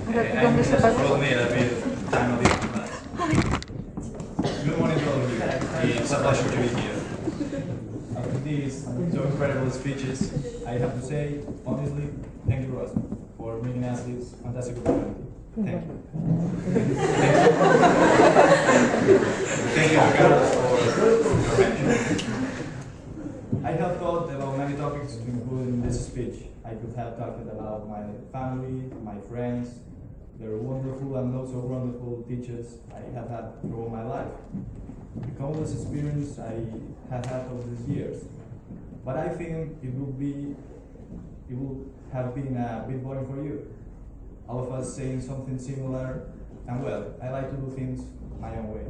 ¿Dónde se pasa? Good morning to all of you. It's a pleasure to be here. After these so incredible speeches, I have to say, honestly, thank you, Rosa, for bringing us this fantastic opportunity. Thank you. Thank you, Carlos, for your mention. I have thought about many topics to include in this speech. I could have talked about my family, my friends, their wonderful and not so wonderful teachers I have had throughout my life, the countless experience I have had over these years. But I think it would have been a bit boring for you. All of us saying something similar, and well, I like to do things my own way.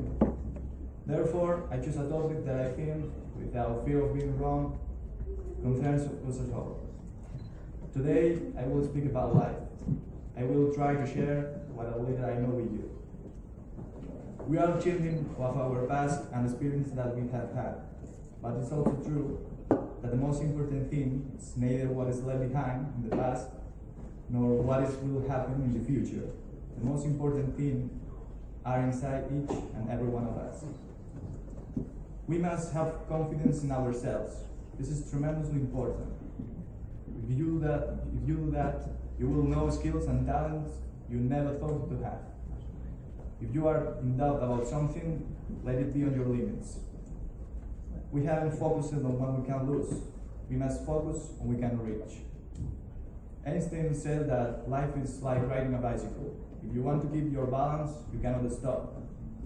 Therefore, I choose a topic that I think, without fear of being wrong, concerns us all. Today, I will speak about life. I will try to share what a little I know with you. We are children of our past and experience that we have had, but it's also true that the most important thing is neither what is left behind in the past, nor what will happen in the future. The most important thing are inside each and every one of us. We must have confidence in ourselves. This is tremendously important. If you do that, you will know skills and talents you never thought to have. If you are in doubt about something, let it be on your limits. We haven't focused on what we can lose. We must focus on what we can reach. Einstein said that life is like riding a bicycle. If you want to keep your balance, you cannot stop.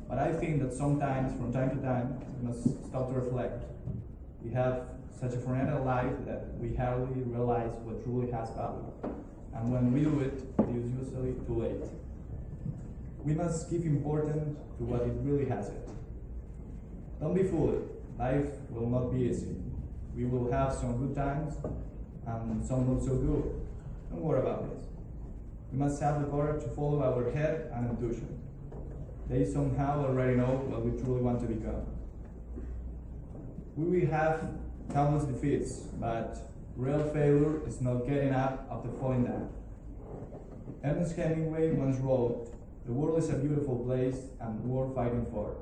But I think that sometimes, from time to time, we must stop to reflect. We have such a frenetic life that we hardly realize what truly has value. And when we do it, it is usually too late. We must give importance to what it really has it. Don't be fooled. Life will not be easy. We will have some good times and some not so good. Don't worry about this. We must have the courage to follow our head and intuition. They somehow already know what we truly want to become. We will have countless defeats, but real failure is not getting up after falling down. Ernest Hemingway once wrote, "The world is a beautiful place and worth fighting for."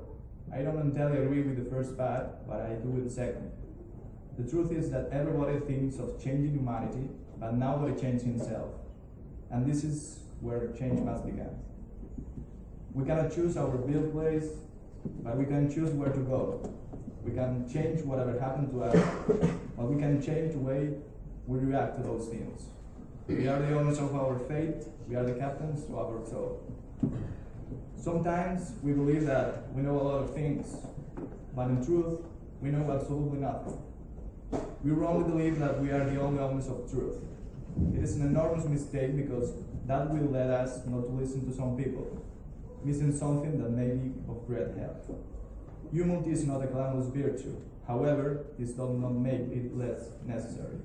I don't entirely agree with the first part, but I do with the second. The truth is that everybody thinks of changing humanity, but nobody changes himself. And this is where change must begin. We cannot choose our birthplace, but we can choose where to go. We can change whatever happened to us, but we can change the way we react to those things. We are the owners of our fate. We are the captains of our soul. Sometimes we believe that we know a lot of things, but in truth, we know absolutely nothing. We wrongly believe that we are the only owners of truth. It is an enormous mistake because that will lead us not to listen to some people, missing something that may be of great help. Humility is not a glamorous virtue. However, this does not make it less necessary.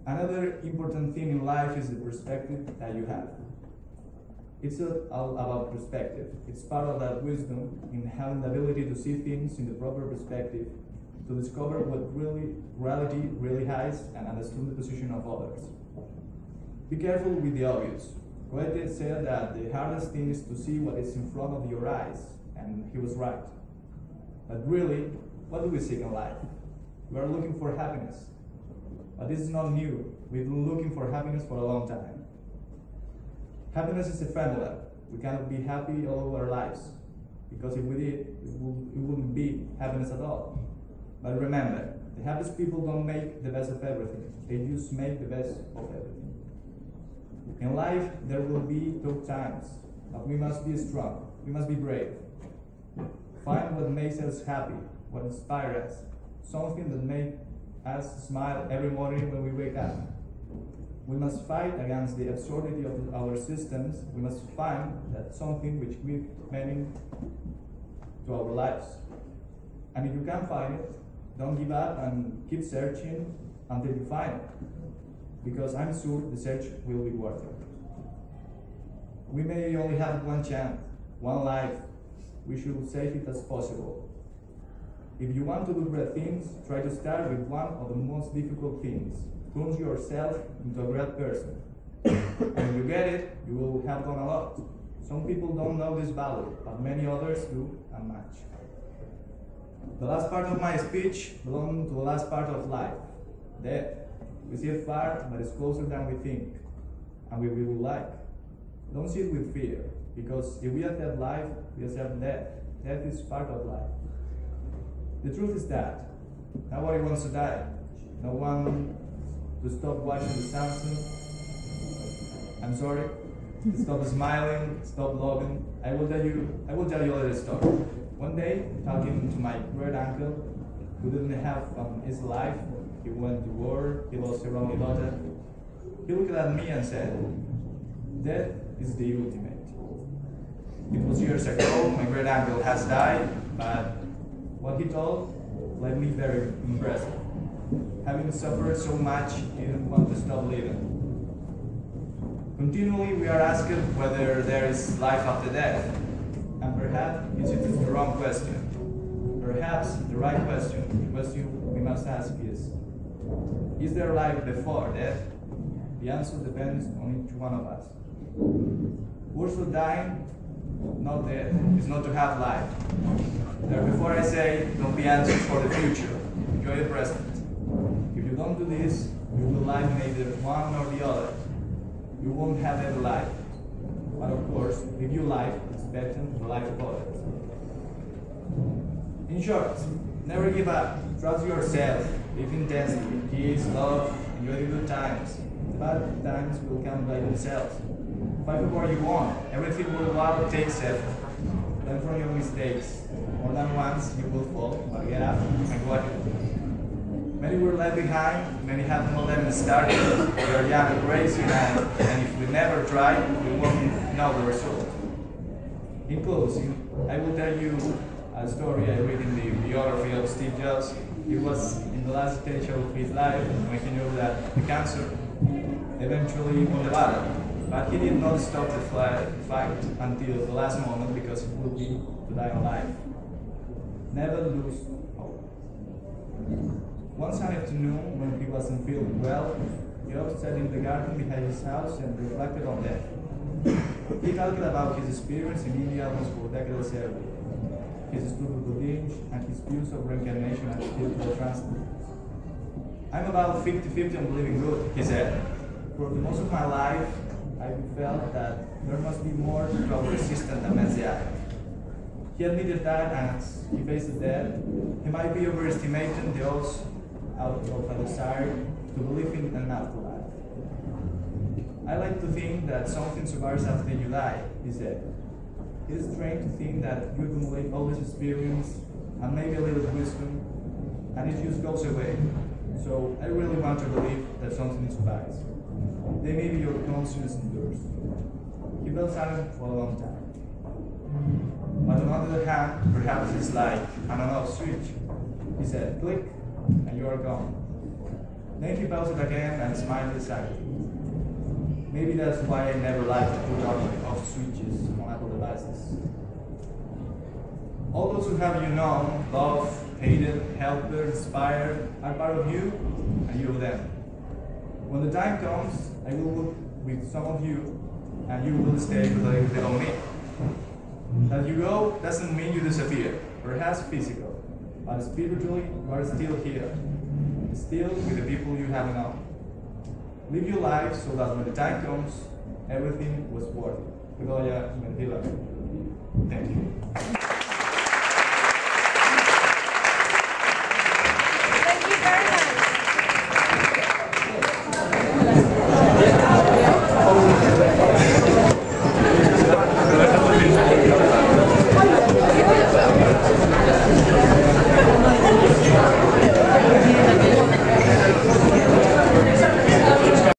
Another important thing in life is the perspective that you have. It's not all about perspective. It's part of that wisdom in having the ability to see things in the proper perspective, to discover what reality really hides and understand the position of others. Be careful with the obvious. Goethe said that the hardest thing is to see what is in front of your eyes, and he was right. But really, what do we seek in life? We are looking for happiness. But this is not new. We've been looking for happiness for a long time. Happiness is ephemeral. We cannot be happy all our lives, because if we did, it wouldn't be happiness at all. But remember, the happiest people don't make the best of everything. They just make the best of everything. In life, there will be tough times, but we must be strong. We must be brave. Find what makes us happy, what inspires us, something that makes us smile every morning when we wake up. We must fight against the absurdity of our systems. We must find that something which gives meaning to our lives. And if you can't find it, don't give up and keep searching until you find it, because I'm sure the search will be worth it. We may only have one chance, one life. We should save it as possible. If you want to do great things, try to start with one of the most difficult things. Turn yourself into a great person. And when you get it, you will have done a lot. Some people don't know this value, but many others do and much. The last part of my speech belongs to the last part of life, death. We see it far, but it's closer than we think, and we would like. Don't see it with fear, because if we accept life, we accept death. Death is part of life. The truth is that nobody wants to die. No one to stop watching the sunset. I'm sorry. Stop smiling. Stop loving. I will tell you a little story. One day, talking to my great uncle, who didn't have his life. He went to war. He lost his only daughter. He looked at me and said, "Death is the ultimate." It was years ago. My great uncle has died, but what he told left me very impressed. Having suffered so much, he didn't want to stop living. Continually, we are asked whether there is life after death, and perhaps it is the wrong question. Perhaps the right question, the question we must ask is there life before death? The answer depends on each one of us. Words for dying, not death, is not to have life. Therefore I say, don't be anxious for the future. Enjoy the present. If you don't do this, you will live neither one nor the other. You won't have ever life. But of course, if you life, expecting the life of others. In short, never give up. Trust yourself. Live intensely. Kiss, love, enjoy the good times. The bad times will come by themselves. Fight for what you want. Everything worthwhile takes effort. Learn from your mistakes. More than once you will fall, but get up and go ahead. Many were left behind, many have not even started. We are young, crazy, and if we never try, we won't know the result. In closing, I will tell you a story I read in the biography of Steve Jobs. He was in the last stage of his life when he knew that the cancer eventually won the battle. But he did not stop the fight until the last moment because it would be to die alive. Never lose hope. One Sunday afternoon, when he wasn't feeling well, Job sat in the garden behind his house and reflected on death. He talked about his experience in India almost 4 decades earlier, his spiritual beliefs and his views of reincarnation and spiritual transcendence. I'm about 50-50 on believing good, he said. For the most of my life, I felt that there must be more to our existence than meets the eye. He admitted that as he faced death, he might be overestimating the odds out of a desire to believe in an afterlife. I like to think that something survives after you die, he said. It is strange to think that you accumulate all this experience and maybe a little wisdom, and it just goes away. So I really want to believe that something survives. They may be your conscience endures. He felt silent for a long time. But on the other hand, perhaps it's like an on-off switch. He said, click, and you are gone. Then he paused again and smiled silently. Maybe that's why I never liked to put on-off switches on Apple devices. All those who have you known, loved, hated, helped, inspired, are part of you, and you of them. When the time comes, I will look with some of you, and you will stay below me. That you go doesn't mean you disappear, perhaps physical, but spiritually you are still here, still with the people you have known. Live your life so that when the time comes, everything was worth it. Thank you.